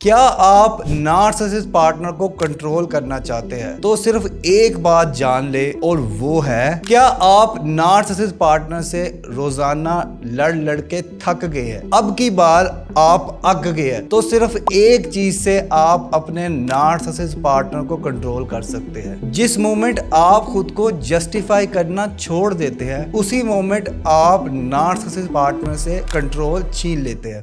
کیا آپ narcissist partner کو کنٹرول کرنا چاہتے ہیں تو صرف ایک بات جان لے اور وہ ہے کیا آپ نارسسسٹ پارٹنر سے روزانہ لڑ کے تھک گئے ہیں، اب کی بار آپ اگ گئے ہیں تو صرف ایک چیز سے آپ اپنے نارسسسٹ پارٹنر کو کنٹرول کر سکتے ہیں۔ جس مومنٹ آپ خود کو جسٹیفائی کرنا چھوڑ دیتے ہیں اسی مومنٹ آپ نارسسسٹ پارٹنر سے کنٹرول چھین لیتے ہیں۔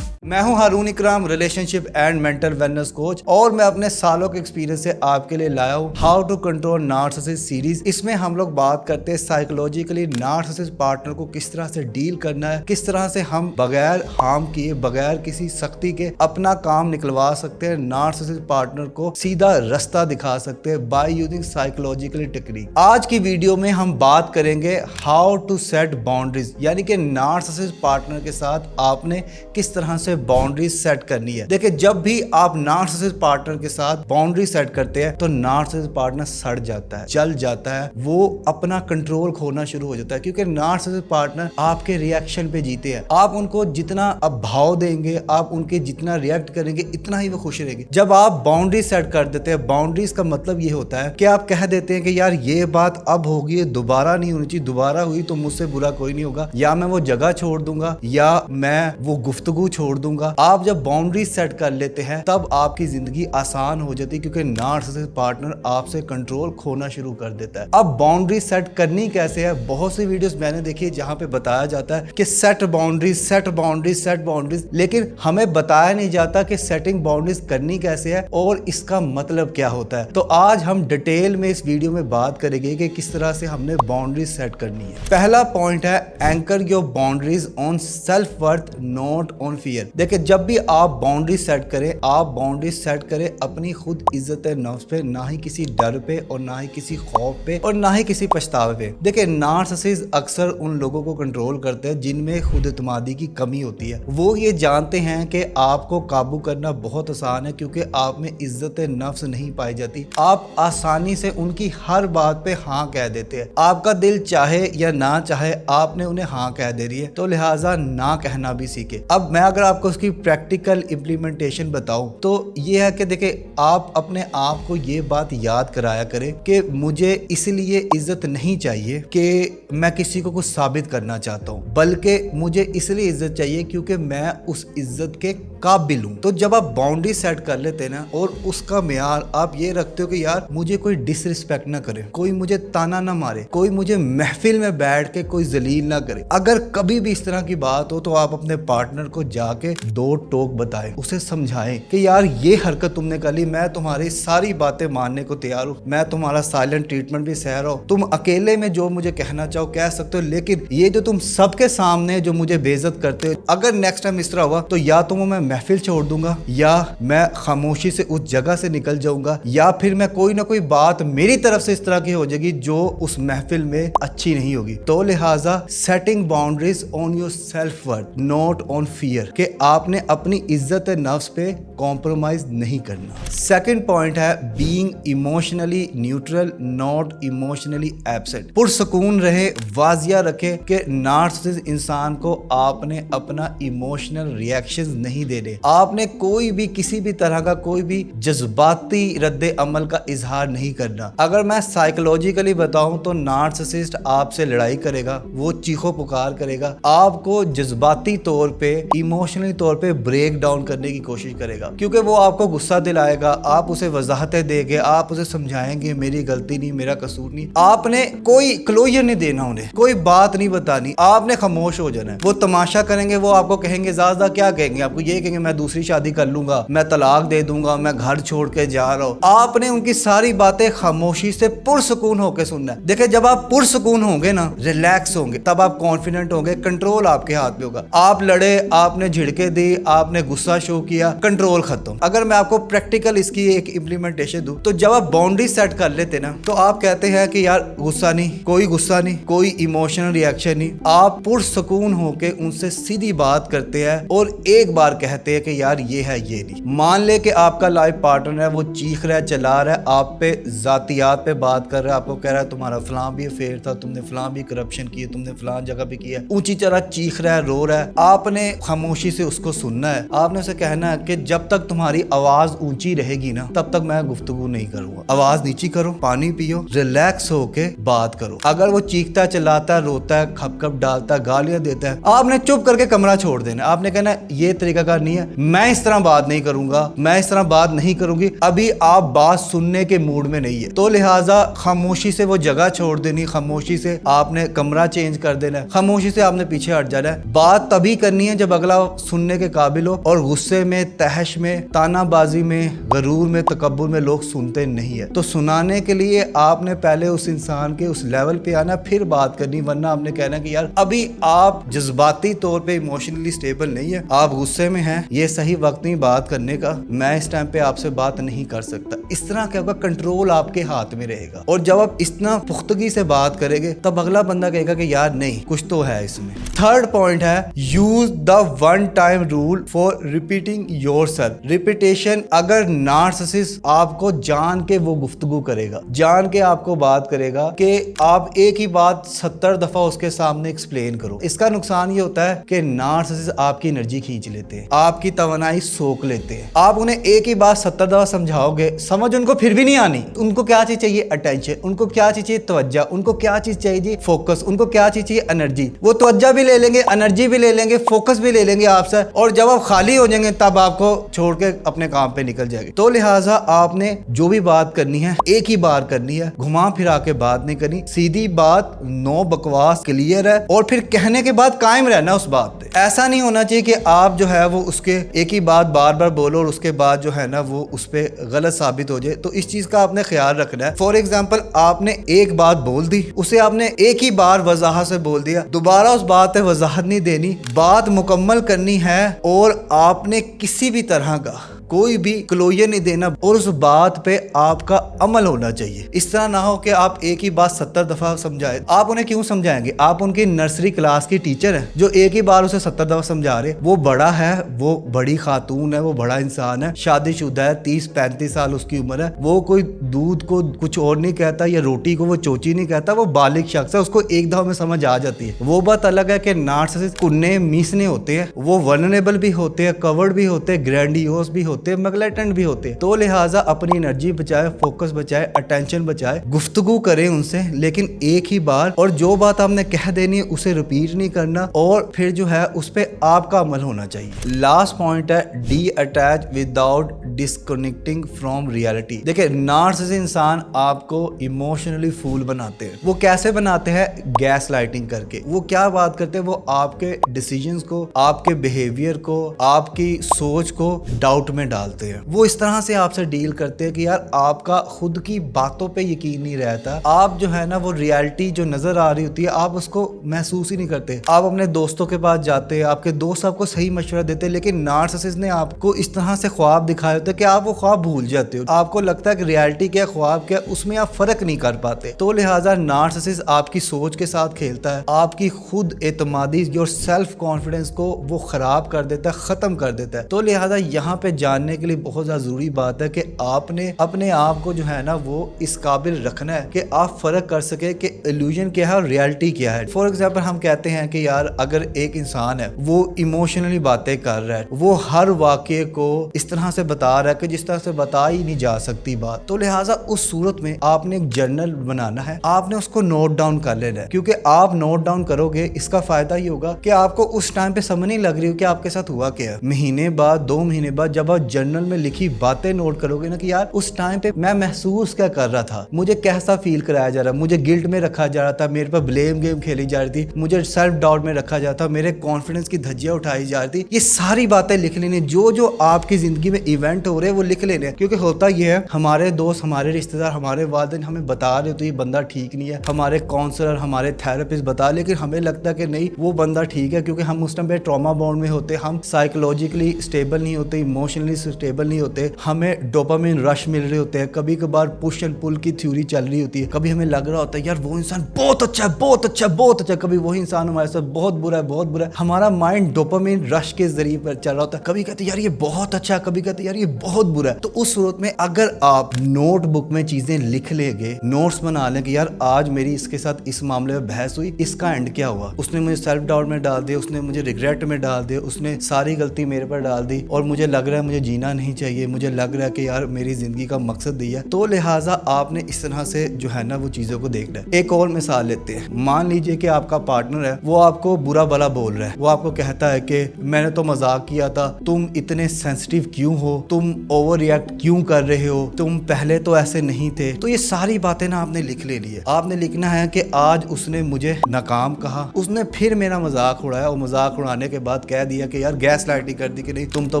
میں ہوں Haroon Ikram, relationship and mental wellness coach, اور میں اپنے سالوں کے ایکسپیرینس سے آپ کے لیے لایا ہوں how to control narcissist series. اس میں ہم لوگ بات کرتے ہیں سائیکولوجیکلی نارسسسٹ پارٹنر کو کس طرح سے ڈیل کرنا ہے، کس طرح سے ہم بغیر ہارم کیے، بغیر کسی سختی کے اپنا کام نکلوا سکتے ہیں، نارسسسٹ پارٹنر کو سیدھا رستہ دکھا سکتے ہیں بائی یوزنگ سائیکولوجیکلی ٹیکنیک۔ آج کی ویڈیو میں ہم بات کریں گے ہاؤ ٹو سیٹ باؤنڈریز، یعنی کہ نارسسسٹ پارٹنر کے ساتھ آپ نے کس طرح سے باؤنڈریز سیٹ کرنی ہے۔ دیکھیں، جب بھی آپ نارسسسٹ پارٹنر کے ساتھ باؤنڈری سیٹ کرتے ہیں تو نارسسسٹ پارٹنر سڑ جاتا ہے، جل جاتا ہے، وہ اپنا کنٹرول کھونا شروع ہو جاتا ہے، کیونکہ نارسسسٹ پارٹنر آپ کے ریئیکشن پہ جیتے ہیں۔ آپ ان کو جتنا اب بھاؤ دیں گے، آپ ان کے جتنا ریئیکٹ کریں گے، اتنا ہی وہ خوش رہیں گے۔ جب آپ باؤنڈری سیٹ کر دیتے ہیں، باؤنڈریز کا مطلب یہ ہوتا ہے کہ آپ کہہ دیتے ہیں کہ یار یہ بات اب ہوگی، دوبارہ نہیں ہونی چاہیے، دوبارہ ہوئی تو مجھ سے برا کوئی نہیں ہوگا، یا میں وہ جگہ چھوڑ دوں گا یا میں وہ گفتگو چھوڑ دوں گا۔ آپ جب باؤنڈری سیٹ کر لیتے ہیں تب آپ کی زندگی آسان ہو جاتی ہے، کیونکہ نارسسسٹ پارٹنر آپ سے کنٹرول کھونا شروع کر دیتا ہے۔ اب باؤنڈری سیٹ کرنی کیسے ہے؟ بہت سی ویڈیوز میں نے دیکھی جہاں پہ بتایا جاتا ہے کہ set boundaries, set boundaries, set boundaries, لیکن ہمیں بتایا نہیں جاتا کہ سیٹنگ باؤنڈریز کرنی کیسے ہے اور اس کا مطلب کیا ہوتا ہے۔ تو آج ہم ڈیٹیل میں اس ویڈیو میں بات کریں گے کہ کس طرح سے ہم نے باؤنڈریز سیٹ کرنی ہے۔ پہلا پوائنٹ ہے anchor your boundaries on self worth not on fear. دیکھیں، جب بھی آپ باؤنڈری سیٹ کریں، آپ باؤنڈری سیٹ کریں اپنی خود عزت نفس پہ، نہ ہی کسی ڈر پہ اور نہ ہی کسی خوف پہ اور نہ ہی کسی پچھتاوے پہ۔ دیکھیں، نارسسسٹ اکثر ان لوگوں کو کنٹرول کرتے ہیں جن میں خود اعتمادی کی کمی ہوتی ہے۔ وہ یہ جانتے ہیں کہ آپ کو قابو کرنا بہت آسان ہے کیونکہ آپ میں عزت نفس نہیں پائی جاتی۔ آپ آسانی سے ان کی ہر بات پہ ہاں کہہ دیتے ہیں۔ آپ کا دل چاہے یا نہ چاہے آپ نے انہیں ہاں کہہ دے رہی ہے، تو لہٰذا نہ کہنا بھی سیکھے۔ اب میں اگر آپ کو اس کی پریکٹیکل امپلیمنٹیشن بتاؤں تو یہ ہے کہ دیکھیں، آپ اپنے آپ کو یہ بات یاد کرایا کریں کہ مجھے اس لیے عزت نہیں چاہیے کہ میں کسی کو کچھ ثابت کرنا چاہتا ہوں، بلکہ مجھے اس لیے عزت چاہیے کیونکہ میں اس عزت کے قابل ہوں۔ تو جب آپ باؤنڈری سیٹ کر لیتے ہیں نا، اور اس کا معیار آپ یہ رکھتے ہو کہ یار مجھے کوئی ڈس رسپیکٹ نہ کرے، کوئی مجھے تانا نہ مارے، کوئی مجھے محفل میں بیٹھ کے کوئی ذلیل نہ کرے، اگر کبھی بھی اس طرح کی بات ہو تو آپ اپنے پارٹنر کو جا کے دو ٹوک بتائیں، اسے سمجھائیں کہ یار یہ حرکت تم نے کر لی، میں تمہاری ساری باتیں ماننے کو تیار ہوں، میں تمہارا سائلنٹ ٹریٹمنٹ بھی سہ رہا ہوں، تم اکیلے میں جو مجھے کہنا چاہو کہہ سکتے ہو، لیکن یہ جو تم سب کے سامنے جو مجھے بے عزت کرتے ہو، اگر نیکسٹ ٹائم اس طرح ہوا تو یا تو میں محفل چھوڑ دوں گا، یا میں خاموشی سے اس جگہ سے نکل جاؤں گا، یا پھر میں کوئی نہ کوئی بات میری طرف سے اس طرح کی ہو جائے گی جو اس محفل میں اچھی نہیں ہوگی۔ تو لہٰذا setting boundaries on your self worth not on fear, کہ آپ نے اپنی عزت نفس پہ کمپرومائز نہیں کرنا۔ سیکنڈ پوائنٹ ہے being emotionally neutral not emotionally absent. پرسکون رہے، واضح رکھے کہ نارسسسٹ انسان کو آپ نے اپنا ایموشنل ریئیکشنز نہیں دینے، آپ نے کوئی بھی کسی بھی طرح کا کوئی بھی جذباتی رد عمل کا اظہار نہیں کرنا۔ اگر میں سائیکولوجیکلی بتاؤں تو نارسسسٹ آپ سے لڑائی کرے گا، وہ چیخو پکار کرے گا، آپ کو جذباتی طور پہ، ایموشنلی طور پہ بریک ڈاؤن کرنے کی کوشش کرے گا، کیونکہ وہ آپ کو غصہ دلائے گا، آپ اسے وضاحتیں دیں گے، آپ اسے سمجھائیں گے میری غلطی نہیں، میرا قصور نہیں، آپ نے کوئی کلوجر نہیں دینا، انہیں کوئی بات نہیں بتانی، آپ نے خاموش ہو جانا ہے۔ وہ تماشا کریں گے، وہ آپ کو کہیں گے، زیادہ کیا کہیں گے، آپ کو یہ کہیں گے میں دوسری شادی کر لوں گا، میں طلاق دے دوں گا، میں گھر چھوڑ کے جا رہا ہوں۔ آپ نے ان کی ساری باتیں خاموشی سے پرسکون ہو کے سننا ہے۔ دیکھیں، جب آپ پرسکون ہوں گے نا، ریلیکس ہوں گے، تب آپ کانفیڈنٹ ہوں گے، کنٹرول آپ کے ہاتھ میں ہوگا۔ آپ لڑے، آپ نے جھڑکے دی، दी, आपने गुस्सा शो किया, कंट्रोल खत्म। अगर मैं आपको प्रैक्टिकल इसकी एक इम्प्लीमेंटेशन दूं, तो जब आप बाउंड्री सेट कर लेते ना, तो आप कहते हैं कि यार गुस्सा नहीं, कोई इमोशनल रिएक्शन नहीं, आप पुरसुकून होके उनसे सीधी बात करते हैं और एक बार कहते हैं कि यार ये है ये नहीं। मान ले कि आपका लाइफ पार्टनर है, वो चीख रहा है, चला रहा है, आप पे जातियात पे बात कर रहा है, आपको कह रहा है तुम्हारा फलां भी अफेयर था, तुमने फलां भी करप्शन की है, तुमने फलां जगह पे किया, ऊंची तरह चीख रहा है, रो रहा है, आपने खामोशी से उसको सुनना है। आपने उसे कहना है कि जब तक तुम्हारी आवाज ऊंची रहेगी ना, तब तक मैं गुफ्तगू नहीं करूंगा। आवाज नीची करो, पानी पियो, रिलैक्स होके बात करो। अगर वो चीखता, चलाता, रोता है, खपखप डालता, गालियां देता है, आपने चुप करके कमरा छोड़ देना। आपने कहना ये तरीकाकार नहीं है, मैं इस तरह बात नहीं करूंगा, मैं इस तरह बात नहीं करूंगी, अभी आप बात सुनने के मूड में नहीं है। तो लिहाजा खामोशी से वो जगह छोड़ देनी, खामोशी से आपने कमरा चेंज कर देना है, खामोशी से आपने पीछे हट जाना है। बात तभी करनी है जब अगला सुनने के काबिल हो, और गुस्से में, तहश में, तानाबाजी में, गरूर में, तकब्बुर में लोग सुनते नहीं है। तो सुनाने के लिए आपने पहले उस इंसान के उस लेवल पे आना, फिर बात करनी, वरना आपने कहना कि यार अभी आप जज्बाती तौर पे इमोशनली स्टेबल नहीं है, आप गुस्से में हैं, ये सही वक्त नहीं बात करने का, मैं इस टाइम पे आपसे बात नहीं कर सकता। इस तरह क्या होगा, कंट्रोल आपके हाथ में रहेगा। और जब आप इतना पुख्तगी से बात करेंगे, तब अगला बंदा कहेगा कि यार नहीं, कुछ तो है इसमें। थर्ड पॉइंट है, use the one time rule for repeating yourself. Repetition, अगर नार्सिसिस्ट आपको जान के वो गुफ्तगू करेगा, जान के आपको बात करेगा कि आप एक ही बात 70 दफा उसके सामने एक्सप्लेन करो, इसका नुकसान ये होता है कि नार्सिसिस्ट आपकी एनर्जी खींच लेते हैं, आपकी तवानाई सोख लेते हैं। आप उन्हें एक ही बात 70 दफा समझाओगे, समझ उनको फिर भी नहीं आनी। उनको क्या चीज चाहिए? अटेंशन। उनको क्या चीज चाहिए? तवज्जो। उनको क्या चीज चाहिए? फोकस। उनको क्या चीज चाहिए? एनर्जी। वो तवज्जो भी ले लेंगे, एनर्जी भी ले लेंगे, फोकस भी ले लेंगे आपसे, और जब आप खाली हो जाएंगे तब आपको छोड़ के अपने काम पे निकल जाएंगे। तो लिहाजा आपने जो भी बात करनी है एक ही बार करनी है, घुमा फिरा के बात नहीं करनी, सीधी बात, नो बकवास, क्लियर है, और फिर कहने के बाद कायम रहना उस बात पे। ऐसा नहीं होना चाहिए कि आप जो है वो उसके एक ही बात बार बार बोलो और उसके बाद जो है ना वो उस पे गलत साबित हो जाए। तो इस चीज का आपने ख्याल रखना है। फॉर एग्जाम्पल, आपने एक बात बोल दी, उसे आपने एक ही बार वजाहत से बोल दिया, दोबारा उस बात पे वजाहत नहीं देनी, बात मुकम्मल करनी है, और आपने किसी भी तरह का कोई भी क्लोजर नहीं देना, और उस बात पे आपका अमल होना चाहिए। इस तरह ना हो कि आप एक ही बात 70 दफा समझाए। आप उन्हें क्यों समझाएंगे? आप उनकी नर्सरी क्लास की टीचर हैं जो एक ही बार उसे 70 दफा समझा रहे। वो बड़ा है, वो बड़ी खातून है, वो बड़ा इंसान है, शादीशुदा है, 30-35 साल उसकी उम्र है, वो कोई दूध को कुछ और नहीं कहता या रोटी को वो चोची नहीं कहता, वो बालिग शख्स है, उसको एक दफा में समझ आ जाती है। वो बात अलग है कि नार्सिसिस्ट कुन्ने मीसने होते हैं, वो वल्नरेबल भी होते हैं, कवर्ड भी होते हैं, ग्रैंडियोस भी होते हैं, मैग्नेटेंट भी होते हैं। तो लिहाजा अपनी एनर्जी बचाए, फोकस बचाए, अटेंशन बचाए, गुफ्तगू करें उनसे, लेकिन एक ही बार, और जो बात आपने कह देनी है उसे रिपीट नहीं करना, और फिर जो है उस पे आपका अमल होना चाहिए। लास्ट पॉइंट है, D attach without disconnecting from reality. देखिए, नार्सिसिस्ट इंसान आपको इमोशनली फूल बनाते हैं। वो कैसे बनाते हैं? गैस लाइटिंग करके। वो क्या बात करते हैं? वो आपके डिसीजंस को, आपके बिहेवियर को, आपकी सोच को डाउट में डालते हैं। वो इस तरह से आपसे डील करते हैं कि यार आपका खुद की बातों पे यकीन नहीं रहता। आप जो है ना वो रियलिटी जो नजर आ रही होती है आप उसको महसूस ही नहीं करते। आप अपने दोस्तों के पास जाते हैं, आपके दोस्त आपको सही मशवरा देते हैं, लेकिन नार्सिसिस्ट ने आपको इस तरह से ख्वाब दिखाए होते हैं कि आप वो ख्वाब भूल जाते हो। आपको लगता है कि रियलिटी क्या, ख्वाब क्या, उसमें आप फर्क नहीं कर पाते। तो लिहाजा नार्सिसिस्ट आपकी सोच के साथ खेलता है, आपकी खुद एतमादी और सेल्फ कॉन्फिडेंस को वो खराब कर देता है, खत्म कर देता है। तो लिहाजा यहाँ पे जानने के लिए बहुत ज्यादा जरूरी बात है कि आपने अपने आप को जो है ना वो इस काबिल रखना है कि आप फर्क कर सके कि इल्यूजन क्या है और रियलिटी क्या है। फॉर एग्जाम्पल, हम कहते हैं कि यार अगर एक इंसान है वो इमोशनली बातें कर रहा है, वो हर वाक़े को इस तरह से बता रहा है कि जिस तरह से बता ही नहीं जा सकती बात, तो लिहाजा उस सूरत में आपने एक जर्नल बनाना है, आपने उसको नोट डाउन कर लेना है। क्योंकि आप नोट डाउन करोगे, इसका फायदा ये होगा कि आपको उस टाइम पे समझ नहीं लग रही हो कि आपके साथ हुआ क्या है। महीने बाद, 2 महीने बाद जब आप जर्नल में लिखी बातें नोट करोगे ना कि यार उस टाइम पे मैं महसूस क्या कर रहा था, मुझे कैसा फील कराया जा रहा, मुझे गिल्ट में रखा जा रहा था, मेरे पर ब्लेम गेम खेली जा रही थी, मुझे सेल्फ डाउट में रखा जाता था, मेरे कॉन्फिडेंस की धज्जियां उठाई जा रही थी। ये सारी बातें लिख लेनी, जो आपकी जिंदगी में इवेंट हो रहे हैं वो लिख लेने। क्योंकि होता ये है, हमारे दोस्त, हमारे रिश्तेदार, हमारे वालिदैन हमें बता रहे हो तो ये बंदा ठीक नहीं है, हमारे काउंसलर, हमारे थेरेपिस्ट बता, लेकिन हमें लगता है कि नहीं वो बंदा ठीक है, क्योंकि हम उस टाइम पे ट्रॉमा बाउंड में होते, हम साइकोलॉजिकली स्टेबल नहीं होते, इमोशनली स्टेबल नहीं होते, हमें डोपामिन रश मिल रहे होते हैं, कभी कभार पुश एंड पुल की थ्योरी चल रही होती है, कभी हमें लग रहा होता है यार वो इंसान बहुत अच्छा है, बहुत अच्छा, बहुत अच्छा, कभी वही इंसान हमारे साथ बहुत बुरा है, बहुत बुरा है। हमारा माइंड डोपामिन रश के जरिए पर चल रहा होता है, कभी कहते यार ये बहुत अच्छा है, कभी कहते यार ये बहुत बुरा है। तो उस सूरत में अगर आप नोटबुक में चीजें लिख लेंगे, नोट्स बना लें कि यार आज मेरी इसके साथ इस मामले में बहस हुई, इसका एंड क्या हुआ, उसने मुझे सेल्फ डाउट में डाल दिया, उसने मुझे रिग्रेट में डाल दिया, उसने सारी गलती मेरे पर डाल दी और मुझे लग रहा है मुझे जीना नहीं चाहिए, मुझे लग रहा है कि यार मेरी जिंदगी का मकसद दिया। तो लिहाजा आपने इस तरह से जो है ना वो चीजों को देखना है। एक और मिसाल लेते हैं, मान लीजिए कि आपका पार्टनर है, वो आपको बुरा भला बोल रहा है, वो आपको कहता है कि मैंने तो मजाक किया था, तुम इतने सेंसिटिव क्यों हो, तुम ओवर रिएक्ट क्यों कर रहे हो, तुम पहले तो ऐसे नहीं थे। तो ये सारी बातें ना आपने लिख लेनी है। आपने लिखना है कि आज उसने मुझे नाकाम कहा, उसने फिर मेरा मजाक उड़ाया और मजाक उड़ाने के बाद कह दिया कि यार गैस लाइटिंग कर दी कि नहीं तुम तो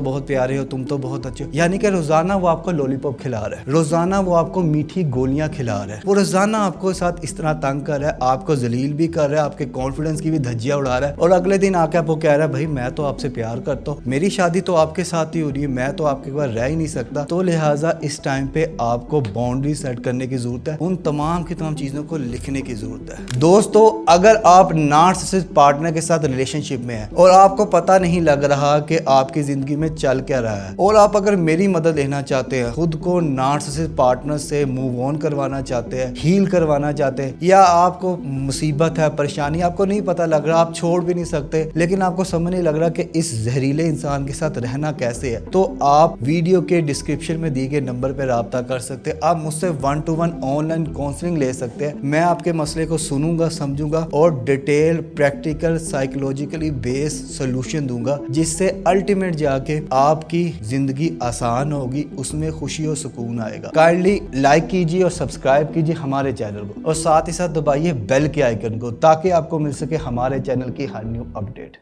बहुत प्यारे हो, तुम तो बहुत अच्छे हो। यानी कि रोजाना वो आपको लॉलीपॉप खिला रहा है, रोजाना वो आपको मीठी गोलियां खिला रहा है, वो रोजाना आपको साथ इस तरह तंग कर रहा है, आपको जलील भी कर रहा है, आपके कॉन्फिडेंस की भी धज्जियां उड़ा रहा है, और अगले दिन आके आपको कह रहा है भाई मैं तो आपसे प्यार करता हूँ, मेरी शादी तो आपके साथ ही हो रही है, मैं तो आपके पास रह ही नहीं सकता। तो लिहाजा इस टाइम पे आपको बाउंड्री सेट करने की जरूरत है, उन तमाम की तमाम चीजों को लिखने की जरूरत है। दोस्तों अगर आप नार्सिसिस्ट पार्टनर के साथ रिलेशनशिप में हैं और आपको पता नहीं लग रहा कि आपकी जिंदगी में चल क्या रहा है, और आप अगर मेरी मदद लेना चाहते हैं, खुद को नार्सिसिस्ट पार्टनर से मूव ऑन करवाना चाहते हैं, हील करवाना चाहते हैं, या आपको मुसीबत है, परेशानी, आपको नहीं पता लग रहा, आप छोड़ भी नहीं सकते, लेकिन आपको समझ नहीं लग रहा कि इस जहरीले इंसान के साथ रहना कैसे है, तो आप वीडियो के डिस्क्रिप्शन में दिए गए नंबर पर राब्ता कर सकते हैं। आप मुझसे 1-to-1 ऑनलाइन काउंसलिंग ले सकते हैं। मैं आपके मसले को सुनूंगा, समझूंगा और detail practical psychologically based solution दूंगा, जिससे अल्टीमेट जाके आपकी जिंदगी आसान होगी, उसमें खुशी और सुकून आएगा। काइंडली लाइक कीजिए और सब्सक्राइब कीजिए हमारे चैनल को, और साथ ही साथ दबाइए बेल के आइकन को, ताकि आपको मिल सके हमारे चैनल की हर न्यू अपडेट।